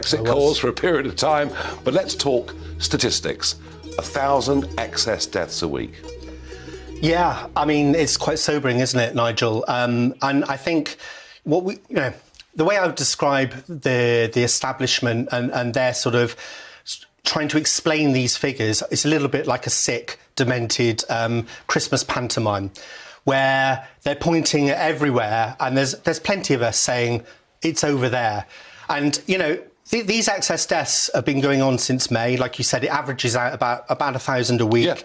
Brexit cause for a period of time, but let's talk statistics. 1,000 excess deaths a week. Yeah, I mean, it's quite sobering, isn't it, Nigel? And I think the way I would describe the establishment and their sort of trying to explain these figures is a little bit like a sick, demented Christmas pantomime, where they're pointing everywhere, and there's plenty of us saying it's over there. And, these excess deaths have been going on since May. Like you said, it averages out about 1,000 a week. Yeah,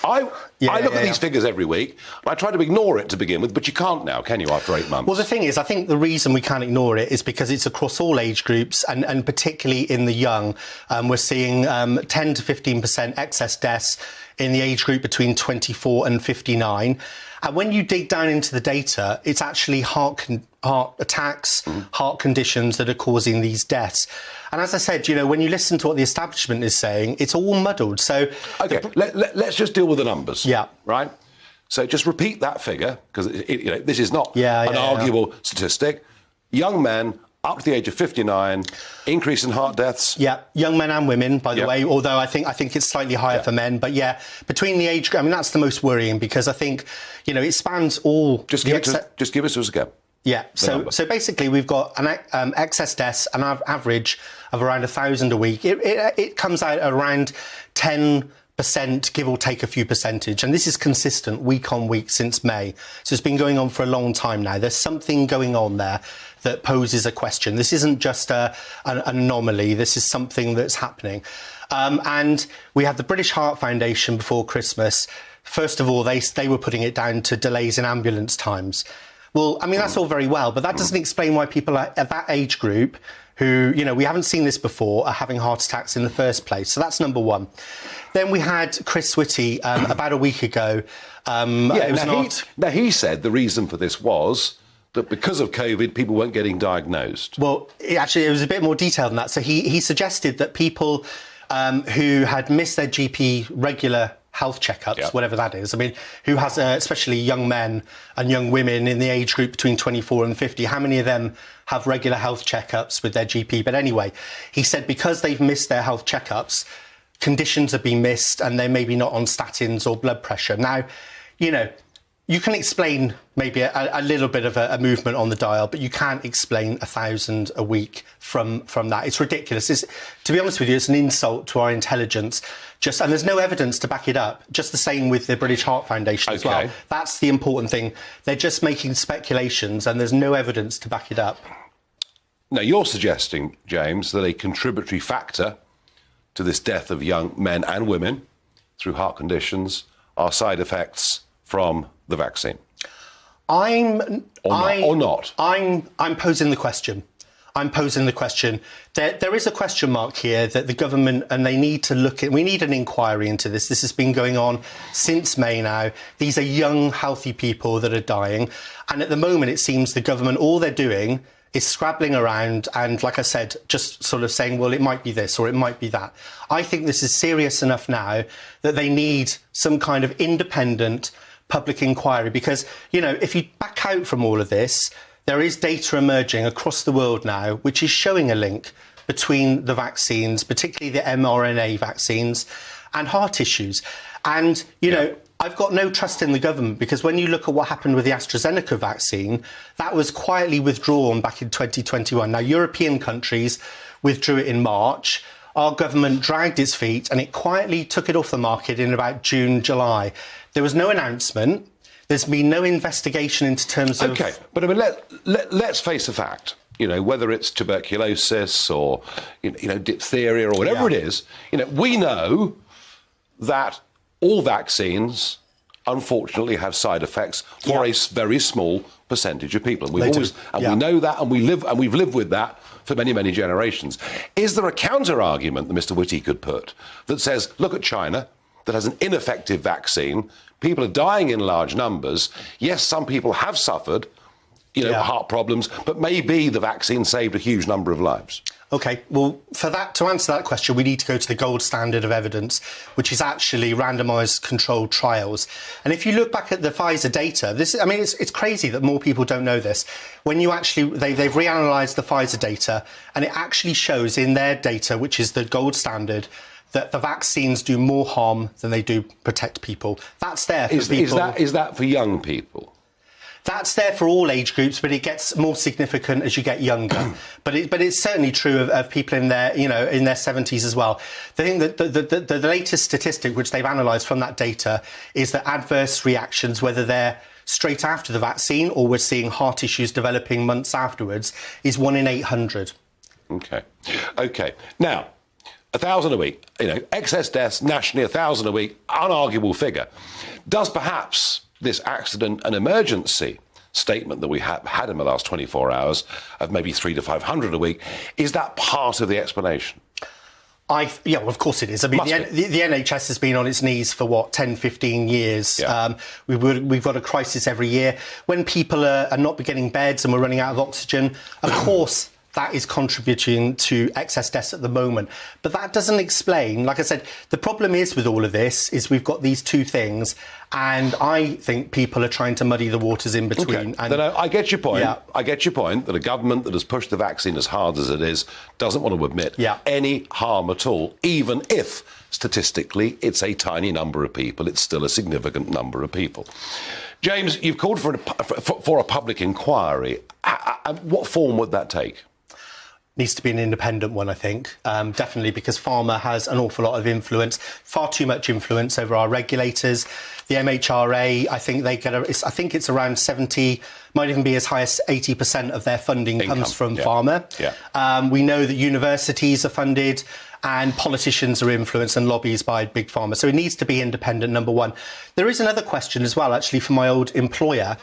I look at these figures every week, and I try to ignore it to begin with, but you can't now, can you, after 8 months? Well, the thing is, I think the reason we can't ignore it is because it's across all age groups, and particularly in the young. We're seeing 10 to 15% excess deaths in the age group between 24 and 59. And when you dig down into the data, it's actually heart attacks, heart conditions that are causing these deaths. And as I said, when you listen to what the establishment is saying, it's all muddled. So, OK, let's just deal with the numbers. Yeah. Right? So just repeat that figure, because this is not an arguable statistic. Young men up to the age of 59, increase in heart deaths. Yeah, young men and women, by the way, although I think it's slightly higher for men. But yeah, between the age, I mean, that's the most worrying, because I think, it spans all. Just give us a go. Yeah, so basically we've got an excess deaths, an average of around 1,000 a week. It comes out around 10%, give or take a few percentage. And this is consistent week on week since May. So it's been going on for a long time now. There's something going on there that poses a question. This isn't just an anomaly. This is something that's happening. And we had the British Heart Foundation before Christmas. First of all, they were putting it down to delays in ambulance times. Well, I mean, that's all very well, but that doesn't explain why people at that age group who, we haven't seen this before, are having heart attacks in the first place. So that's number one. Then we had Chris Whitty about a week ago. He said the reason for this was that because of COVID, people weren't getting diagnosed. Well, it was a bit more detailed than that. So he suggested that people who had missed their GP regular health checkups, whatever that is. I mean, who has, especially young men and young women in the age group between 24 and 50, how many of them have regular health checkups with their GP? But anyway, he said because they've missed their health checkups, conditions have been missed and they're maybe not on statins or blood pressure. Now, you can explain maybe a little bit of a movement on the dial, but you can't explain 1,000 a week from that. It's ridiculous. To be honest with you, it's an insult to our intelligence. And there's no evidence to back it up. Just the same with the British Heart Foundation as well. That's the important thing. They're just making speculations and there's no evidence to back it up. Now, you're suggesting, James, that a contributory factor to this death of young men and women through heart conditions are side effects from the vaccine. I'm posing the question. There is a question mark here that the government, and they need to look at. We need an inquiry into this. This has been going on since May now. These are young, healthy people that are dying. And at the moment, it seems the government, all they're doing is scrabbling around and, like I said, just sort of saying, well, it might be this or it might be that. I think this is serious enough now that they need some kind of independent public inquiry, because, if you back out from all of this, there is data emerging across the world now which is showing a link between the vaccines, particularly the mRNA vaccines, and heart issues. And, I've got no trust in the government, because when you look at what happened with the AstraZeneca vaccine, that was quietly withdrawn back in 2021. Now, European countries withdrew it in March. Our government dragged its feet and it quietly took it off the market in about June, July. There was no announcement. There's been no investigation into terms of... OK, but I mean, let's face the fact, whether it's tuberculosis or, diphtheria or whatever it is, we know that all vaccines, unfortunately, have side effects for a very small percentage of people. We know that, and we've lived with that for many, many generations. Is there a counter-argument that Mr. Whitty could put that says, look at China, that has an ineffective vaccine, people are dying in large numbers. Yes, some people have suffered, heart problems, but maybe the vaccine saved a huge number of lives. Okay, well, to answer that question, we need to go to the gold standard of evidence, which is actually randomised controlled trials. And if you look back at the Pfizer data, it's crazy that more people don't know this. When you actually, they've reanalyzed the Pfizer data, and it actually shows in their data, which is the gold standard, that the vaccines do more harm than they do protect people. That's there for people. Is that for young people? That's there for all age groups, but it gets more significant as you get younger. but it's certainly true of people in their 70s as well. The thing that the latest statistic which they've analysed from that data is that adverse reactions, whether they're straight after the vaccine or we're seeing heart issues developing months afterwards, is 1 in 800. Okay. Now, 1,000 a week. Excess deaths nationally, 1,000 a week. Unarguable figure. Does perhaps this accident and emergency statement that we had in the last 24 hours of maybe 300 to 500 a week, is that part of the explanation? Yeah, well, of course it is. I mean, the NHS has been on its knees for, 10, 15 years. Yeah. We've got a crisis every year. When people are not getting beds and we're running out of oxygen, of course, that is contributing to excess deaths at the moment. But that doesn't explain, like I said, the problem is with all of this is we've got these two things, and I think people are trying to muddy the waters in between. Okay. And I get your point. Yeah. I get your point that a government that has pushed the vaccine as hard as it is doesn't want to admit any harm at all, even if statistically it's a tiny number of people. It's still a significant number of people. James, you've called for a public inquiry. What form would that take? Needs to be an independent one, I think, definitely, because pharma has an awful lot of influence, far too much influence over our regulators. The MHRA, I think I think it's around 70, might even be as high as 80% of their funding comes from pharma. Yeah. We know that universities are funded and politicians are influenced and lobbies by big pharma. So it needs to be independent, number one. There is another question as well, actually, from my old employer,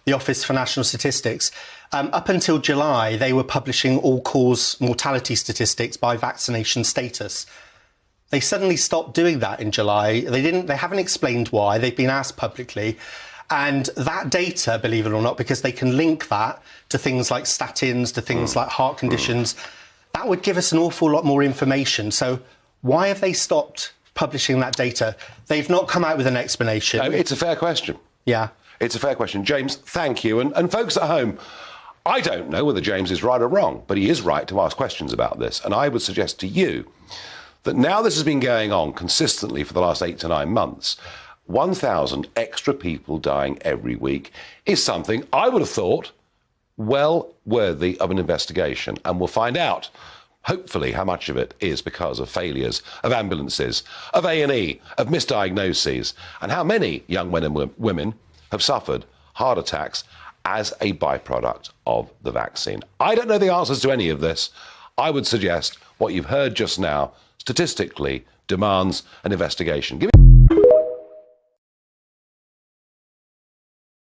the Office for National Statistics. Up until July, they were publishing all-cause mortality statistics by vaccination status. They suddenly stopped doing that in July. They haven't explained why. They've been asked publicly. And that data, believe it or not, because they can link that to things like statins, to things like heart conditions, that would give us an awful lot more information. So why have they stopped publishing that data? They've not come out with an explanation. No, it's a fair question. Yeah. It's a fair question. James, thank you. And folks at home, I don't know whether James is right or wrong, but he is right to ask questions about this. And I would suggest to you that now this has been going on consistently for the last 8 to 9 months, 1,000 extra people dying every week is something I would have thought well worthy of an investigation. And we'll find out, hopefully, how much of it is because of failures of ambulances, of A&E, of misdiagnoses, and how many young men and women have suffered heart attacks as a byproduct of the vaccine. I don't know the answers to any of this. I would suggest what you've heard just now statistically demands an investigation.